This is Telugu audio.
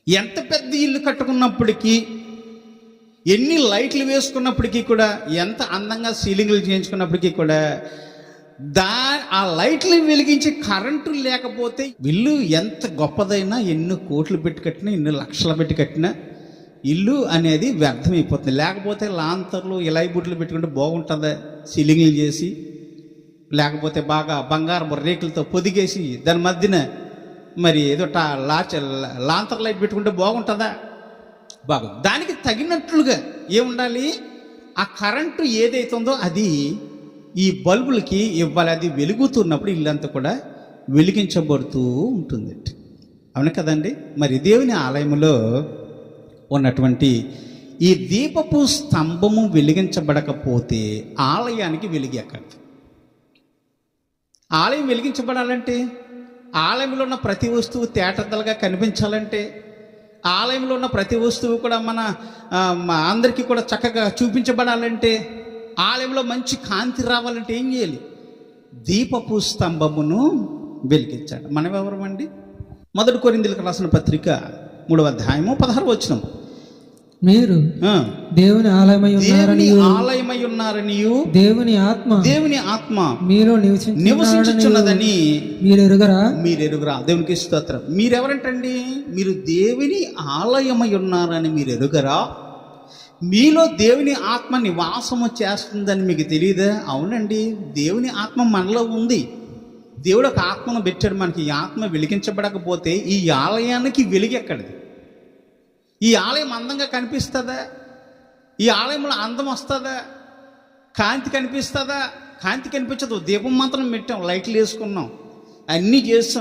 ఎంత పెద్ద ఇల్లు కట్టుకున్నప్పటికీ, ఎన్ని లైట్లు వేసుకున్నప్పటికీ కూడా, ఎంత అందంగా సీలింగ్లు చేయించుకున్నప్పటికీ కూడా, ఆ లైట్లు వెలిగించే కరెంటు లేకపోతే ఇల్లు ఎంత గొప్పదైనా, ఎన్ని కోట్లు పెట్టి కట్టినా, ఎన్ని లక్షలు పెట్టి కట్టినా ఇల్లు అనేది వ్యర్థమైపోతుంది. లేకపోతే లాంతర్లు ఇలాయి బుడ్లు పెట్టుకుంటే బాగుంటుందా? సీలింగ్లు చేసి, లేకపోతే బాగా బంగారం రేకులతో పొదిగేసి దాని మధ్యన మరి ఏదో లాంతర్ లైట్ పెట్టుకుంటే బాగుంటుందా? బాగుంది. దానికి తగినట్లుగా ఏముండాలి? ఆ కరెంటు ఏదైతుందో అది ఈ బల్బులకి ఇవ్వాలి. అది వెలుగుతున్నప్పుడు ఇల్లంతా కూడా వెలిగించబడుతూ ఉంటుంది. అవును కదండి? మరి దేవుని ఆలయంలో ఉన్నటువంటి ఈ దీపపు స్తంభము వెలిగించబడకపోతే ఆలయానికి వెలుగు ఎక్కదు. ఆలయం వెలిగించబడాలంటే, ఆలయంలో ఉన్న ప్రతి వస్తువు తేటతలుగా కనిపించాలంటే, ఆలయంలో ఉన్న ప్రతి వస్తువు కూడా మన అందరికీ కూడా చక్కగా చూపించబడాలంటే, ఆలయంలో మంచి కాంతి రావాలంటే ఏం చేయాలి? దీపపు స్తంభమును వెలిగించాలి. మనం ఎవరమండి? 1 కొరింథీయులకు రాసిన పత్రిక 3వ అధ్యాయము 16వ వచనం. మీరు దేవుని ఆలయమై ఉన్నారనియు దేవుని ఆత్మ మీలో నివసించుచున్నదని మీరు ఎరుగరా? దేవునికి స్తోత్రం. మీరెవరంటండి? మీరు దేవుని ఆలయమై ఉన్నారని మీరు ఎరుగరా? మీలో దేవుని ఆత్మ నివాసము చేస్తుందని మీకు తెలియదా? అవునండి, దేవుని ఆత్మ మనలో ఉంది. దేవుడు ఒక ఆత్మను పెట్టాడు మనకి. ఈ ఆత్మ వెలిగించబడకపోతే ఈ ఆలయానికి వెలుగు ఎక్కడిది? ఈ ఆలయం అందంగా కనిపిస్తుందా? ఈ ఆలయంలో అందం వస్తుందా? కాంతి కనిపిస్తుందా? కాంతి కనిపించదు. దీపం మాత్రం పెట్టాం, లైట్లు వేసుకున్నాం, అన్నీ చేస్తాం.